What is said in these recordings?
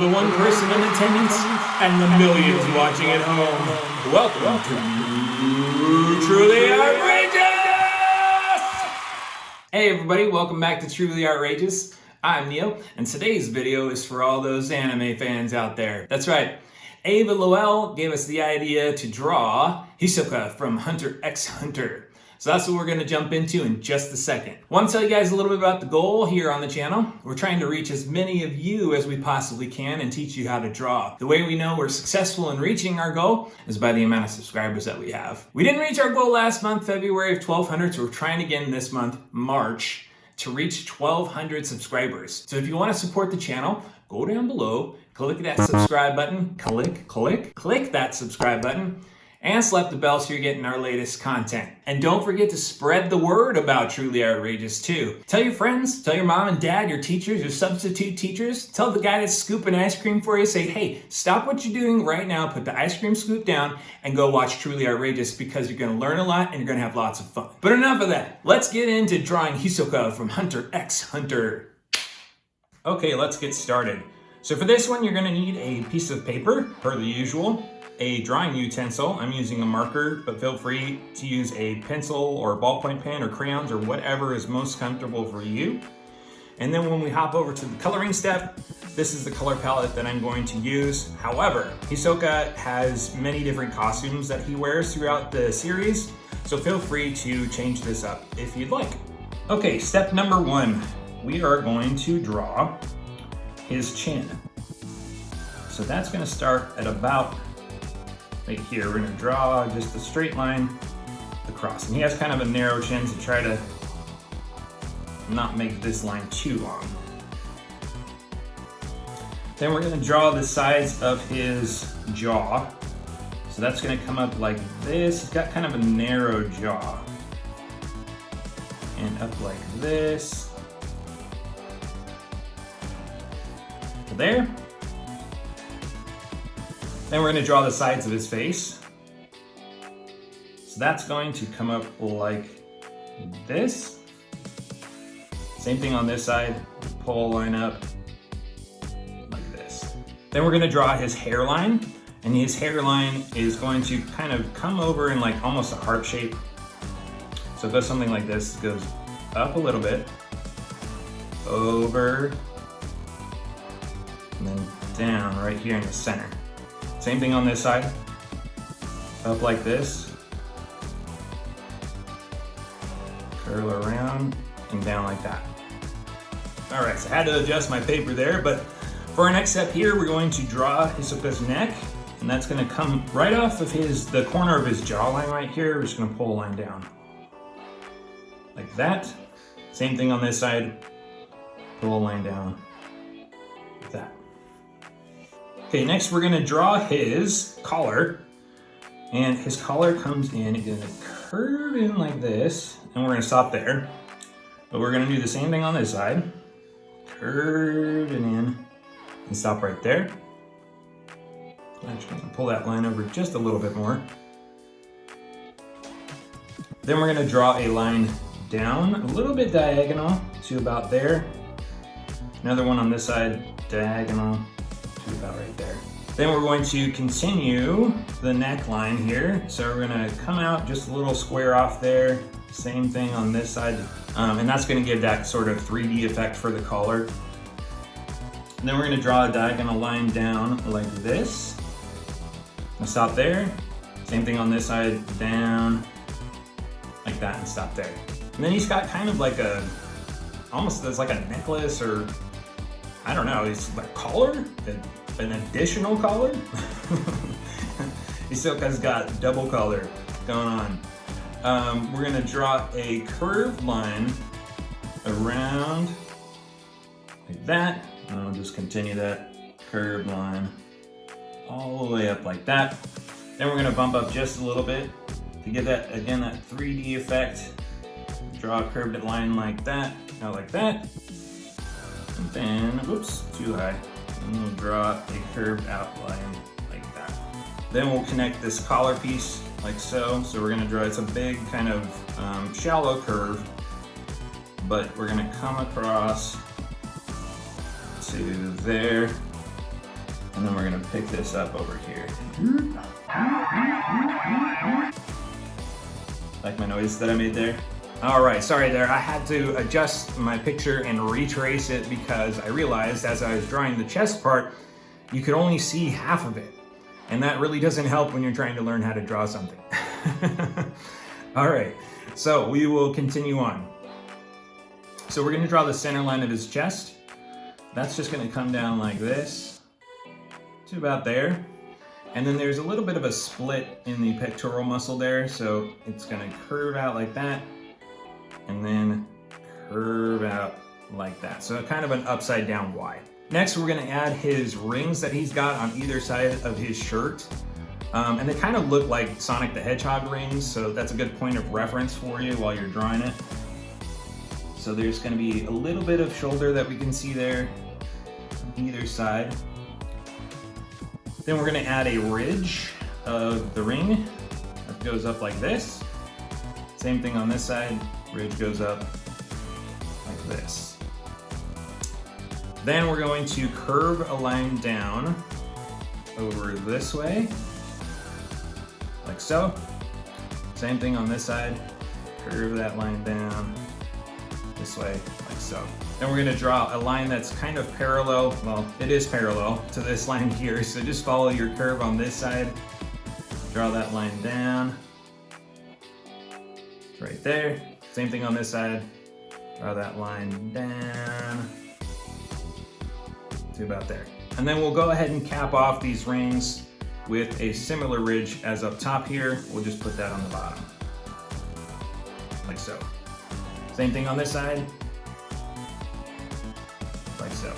the one person in attendance and the millions watching at home. Welcome to Truly Outrageous! Hey everybody, welcome back to Truly Outrageous. I'm Neil, and today's video is for all those anime fans out there. That's right, Ava Lowell gave us the idea to draw Hisoka from Hunter x Hunter. So that's what we're going to jump into in just a second. I want to tell you guys a little bit about the goal here on the channel. We're trying to reach as many of you as we possibly can and teach you how to draw. The way we know we're successful in reaching our goal is by the amount of subscribers that we have. We didn't reach our goal last month, February of 1,200, so we're trying again this month, March, to reach 1,200 subscribers. So if you want to support the channel, go down below, click that subscribe button, click that subscribe button, and slap the bell so you're getting our latest content. And don't forget to spread the word about Truly Outrageous too. Tell your friends, tell your mom and dad, your teachers, your substitute teachers. Tell the guy that's scooping ice cream for you, say, hey, stop what you're doing right now, put the ice cream scoop down, and go watch Truly Outrageous because you're gonna learn a lot and you're gonna have lots of fun. But enough of that. Let's get into drawing Hisoka from Hunter x Hunter. Okay, let's get started. So for this one, you're gonna need a piece of paper, per the usual, a drawing utensil. I'm using a marker, but feel free to use a pencil or a ballpoint pen or crayons or whatever is most comfortable for you. And then when we hop over to the coloring step, this is the color palette that I'm going to use. However, Hisoka has many different costumes that he wears throughout the series, so feel free to change this up if you'd like. Okay, step number one, we are going to draw his chin. So that's gonna start at about right here. We're gonna draw just a straight line across. And he has kind of a narrow chin, so try to not make this line too long. Then we're gonna draw the sides of his jaw. So that's gonna come up like this. He's got kind of a narrow jaw. And up like this. To there. Then we're going to draw the sides of his face. So that's going to come up like this. Same thing on this side, pull a line up like this. Then we're going to draw his hairline, and his hairline is going to kind of come over in like almost a heart shape. So it goes something like this, it goes up a little bit, over, and then down right here in the center. Same thing on this side, up like this, curl around and down like that. All right, so I had to adjust my paper there, but for our next step here, we're going to draw Hisoka's neck, and that's gonna come right off of the corner of his jawline right here. We're just gonna pull a line down like that. Same thing on this side, pull a line down like that. Okay, next we're gonna draw his collar, and his collar comes in, it's gonna curve in like this, and we're gonna stop there. But we're gonna do the same thing on this side, curve it in, and stop right there. I'm actually gonna pull that line over just a little bit more. Then we're gonna draw a line down, a little bit diagonal to about there. Another one on this side, diagonal to about right there. Then we're going to continue the neckline here. So we're gonna come out just a little square off there. Same thing on this side. And that's gonna give that sort of 3D effect for the collar. And then we're gonna draw a diagonal line down like this. I'll stop there. Same thing on this side, down like that, and stop there. And then he's got kind of like almost as like a necklace, or I don't know, it's like collar, an additional collar. Hisoka's got double collar going on. We're gonna draw a curved line around like that. And I'll just continue that curved line all the way up like that. Then we're gonna bump up just a little bit to get that, again, that 3D effect. Draw a curved line like that, out like that. And then, whoops, too high. And we'll draw a curved outline like that. Then we'll connect this collar piece like so. So we're gonna draw, it's a big kind of shallow curve, but we're gonna come across to there, And then we're gonna pick this up over here. Like my noise that I made there? All right, sorry there. I had to adjust my picture and retrace it because I realized as I was drawing the chest part, you could only see half of it. And that really doesn't help when you're trying to learn how to draw something. All right, so we will continue on. So we're gonna draw the center line of his chest. That's just gonna come down like this to about there. And then there's a little bit of a split in the pectoral muscle there, so it's gonna curve out like that, and then curve out like that. So kind of an upside down Y. Next, we're gonna add his rings that he's got on either side of his shirt. And they kind of look like Sonic the Hedgehog rings, so that's a good point of reference for you while you're drawing it. So there's gonna be a little bit of shoulder that we can see there on either side. Then we're gonna add a ridge of the ring that goes up like this. Same thing on this side, ridge goes up like this. Then we're going to curve a line down over this way, like so. Same thing on this side, curve that line down this way, like so. Then we're gonna draw a line that's kind of parallel, well, it is parallel to this line here, so just follow your curve on this side, draw that line down, right there. Same thing on this side, draw that line down to about there. And then we'll go ahead and cap off these rings with a similar ridge as up top here. We'll just put that on the bottom, like so. Same thing on this side, like so.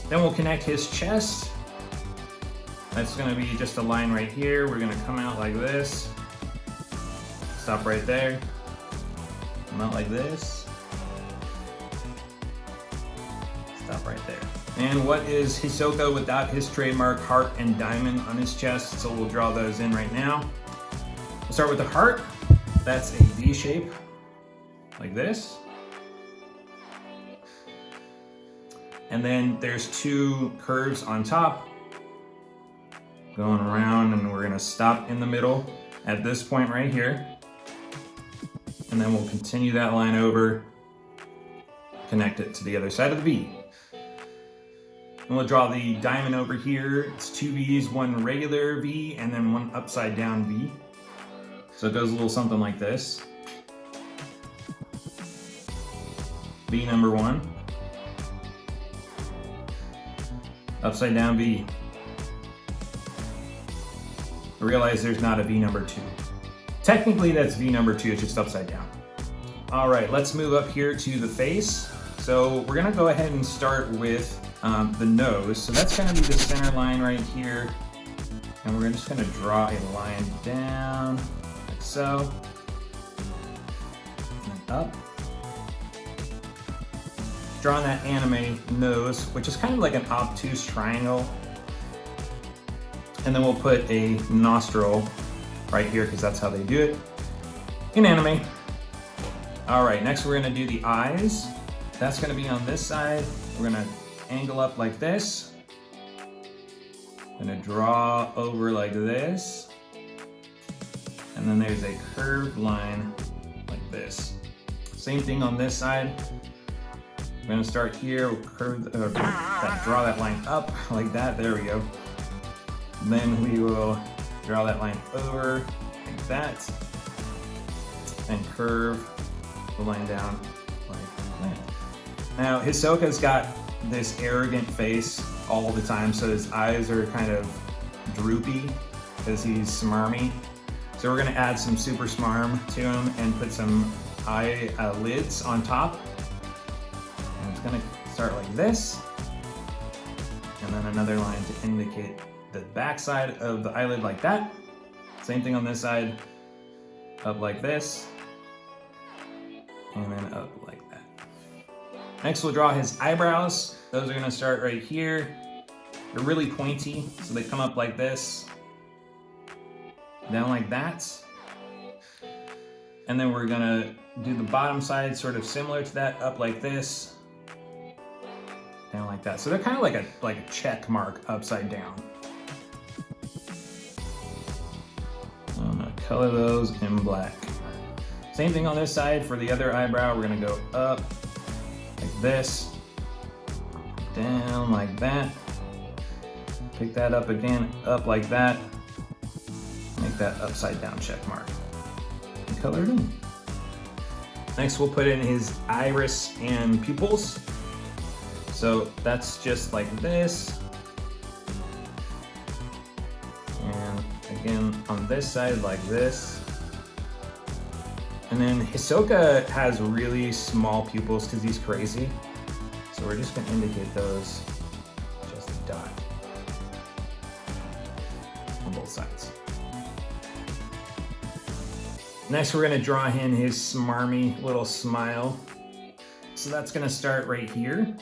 Then we'll connect his chest. That's gonna be just a line right here. We're gonna come out like this, stop right there, come out like this, stop right there. And what is Hisoka without his trademark heart and diamond on his chest? So we'll draw those in right now. We'll start with the heart. That's a V shape, like this. And then there's two curves on top going around, and we're gonna stop in the middle at this point right here. And then we'll continue that line over, connect it to the other side of the V. And we'll draw the diamond over here. It's two V's, one regular V and then one upside down V. So it goes a little something like this. V number 1. Upside down V. I realize there's not a V number 2. Technically that's V number 2, it's just upside down. All right, let's move up here to the face. So we're gonna go ahead and start with the nose. So that's gonna be the center line right here. And we're just gonna draw a line down, like so, and then up. Drawing that anime nose, which is kind of like an obtuse triangle. And then we'll put a nostril right here because that's how they do it in anime. All right, next we're gonna do the eyes. That's gonna be on this side. We're gonna angle up like this. Gonna draw over like this. And then there's a curved line like this. Same thing on this side. We're gonna start here, we'll curve, draw that line up like that, there we go. Then we will draw that line over like that and curve the line down like that. Now Hisoka's got this arrogant face all the time, so his eyes are kind of droopy because he's smarmy. So we're gonna add some super smarm to him and put some eye lids on top. And it's gonna start like this. And then another line to indicate the back side of the eyelid like that. Same thing on this side, up like this, and then up like that. Next we'll draw his eyebrows. Those are gonna start right here. They're really pointy, so they come up like this, down like that. And then we're gonna do the bottom side sort of similar to that, up like this, down like like that. So they're kind of like a check mark upside down. I'm gonna color those in black. Same thing on this side for the other eyebrow. We're gonna go up like this, down like that. Pick that up again, up like that. Make that upside down check mark. And color it in. Next, we'll put in his iris and pupils. So that's just like this. And again, on this side, like this. And then Hisoka has really small pupils because he's crazy. So we're just gonna indicate those just a dot on both sides. Next, we're gonna draw in his smarmy little smile. So that's gonna start right here.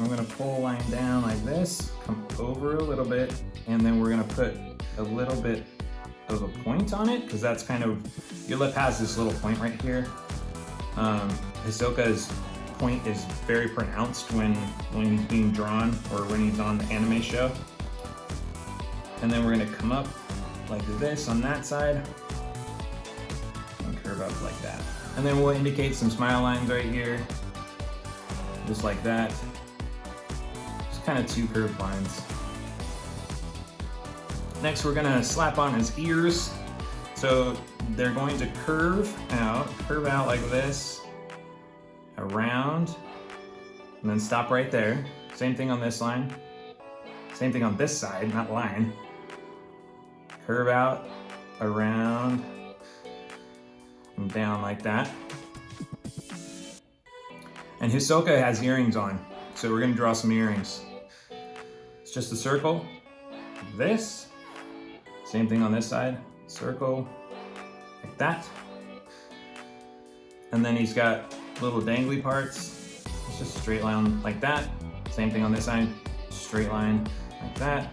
I'm gonna pull a line down like this, come over a little bit, and then we're gonna put a little bit of a point on it, because that's kind of, your lip has this little point right here. Hisoka's point is very pronounced when he's being drawn or when he's on the anime show. And then we're gonna come up like this on that side and curve up like that. And then we'll indicate some smile lines right here, just like that. Just kind of two curved lines. Next, we're gonna slap on his ears. So they're going to curve out like this, around, and then stop right there. Same thing on this line. Same thing on this side, not line. Curve out, around, and down like that. And Hisoka has earrings on, so we're gonna draw some earrings. It's just a circle, like this. Same thing on this side, circle, like that. And then he's got little dangly parts. It's just a straight line like that. Same thing on this side, straight line like that.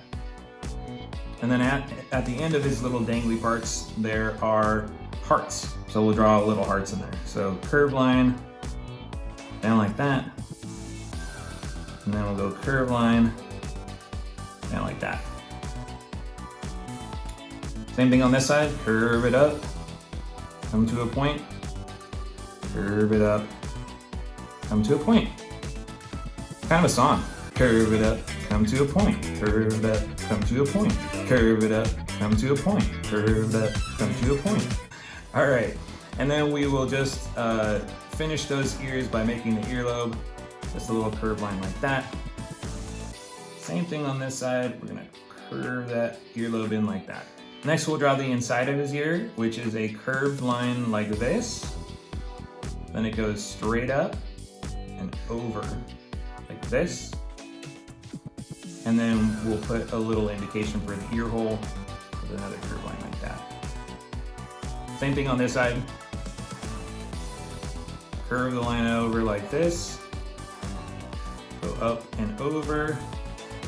And then at the end of his little dangly parts, there are hearts. So we'll draw little hearts in there. So curved line, down like that. And then we'll go curved line, down like that. Same thing on this side, curve it up, come to a point, curve it up, come to a point. Kind of a song. Curve it up, come to a point, curve it up, come to a point, curve it up, come to a point, curve it up, come to a point. All right, and then we will just finish those ears by making the earlobe, just a little curved line like that. Same thing on this side, we're gonna curve that earlobe in like that. Next, we'll draw the inside of his ear, which is a curved line like this. Then it goes straight up and over like this. And then we'll put a little indication for the ear hole with another curved line like that. Same thing on this side. Curve the line over like this. Go up and over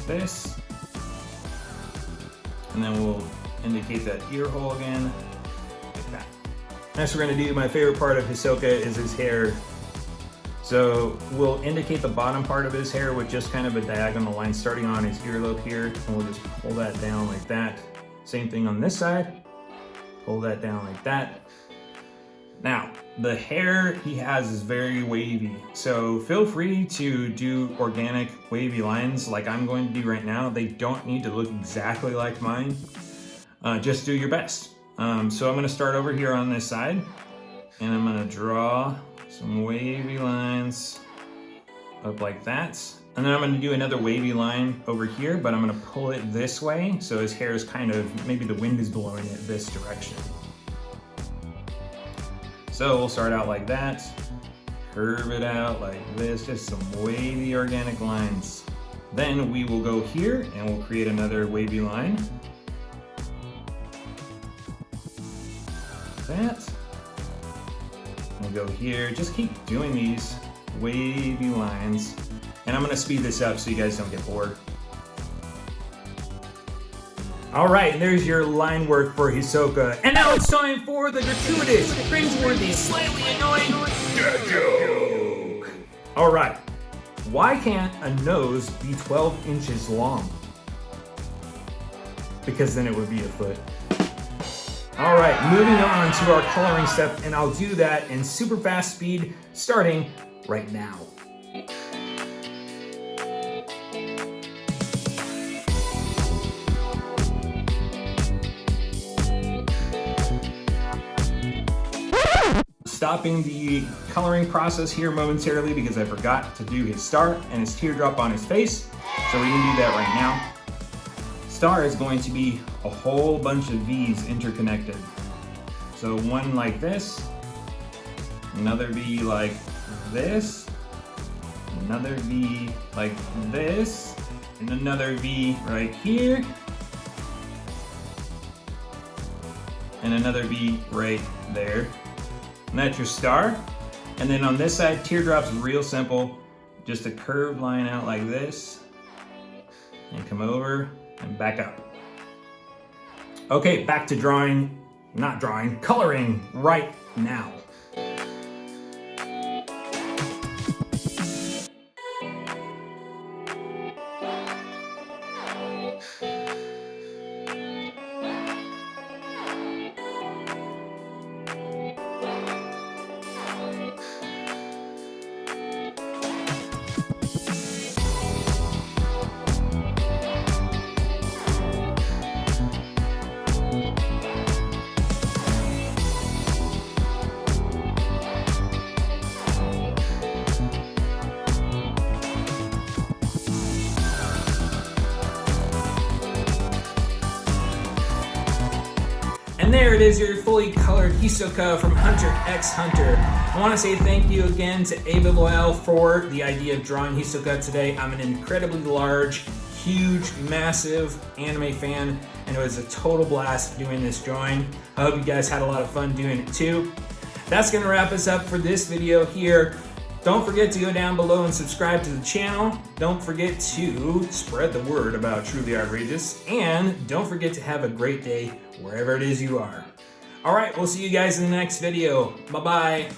this. And then we'll indicate that ear hole again, like that. Next, we're gonna do my favorite part of Hisoka is his hair. So we'll indicate the bottom part of his hair with just kind of a diagonal line starting on his earlobe here, and we'll just pull that down like that. Same thing on this side, pull that down like that. Now, the hair he has is very wavy, so feel free to do organic wavy lines like I'm going to do right now. They don't need to look exactly like mine. Just do your best. So I'm gonna start over here on this side, and I'm gonna draw some wavy lines up like that. And then I'm gonna do another wavy line over here, but I'm gonna pull it this way, so his hair is kind of, maybe the wind is blowing it this direction. So we'll start out like that, curve it out like this, just some wavy organic lines. Then we will go here and we'll create another wavy line. That. We'll go here, just keep doing these wavy lines. And I'm gonna speed this up so you guys don't get bored. All right, there's your line work for Hisoka. And now it's time for the gratuitous, cringeworthy, slightly annoying dad joke. All right, Why can't a nose be 12 inches long? Because then it would be a foot. All right, moving on to our coloring step, and I'll do that in super fast speed, starting right now. Stopping the coloring process here momentarily because I forgot to do his star and his teardrop on his face. So we're gonna do that right now. Star is going to be a whole bunch of V's interconnected. So one like this, another V like this, another V like this, and another V right here, and another V right there. And that's your star. And then on this side, teardrop's real simple. Just a curved line out like this, and come over and back up. Okay, back to coloring right now. And there it is, your fully colored Hisoka from Hunter x Hunter. I want to say thank you again to Ava Loyal for the idea of drawing Hisoka today. I'm an incredibly large, huge, massive anime fan, and it was a total blast doing this drawing. I hope you guys had a lot of fun doing it too. That's going to wrap us up for this video here. Don't forget to go down below and subscribe to the channel. Don't forget to spread the word about Truly Artrageous. And don't forget to have a great day wherever it is you are. All right, we'll see you guys in the next video. Bye-bye.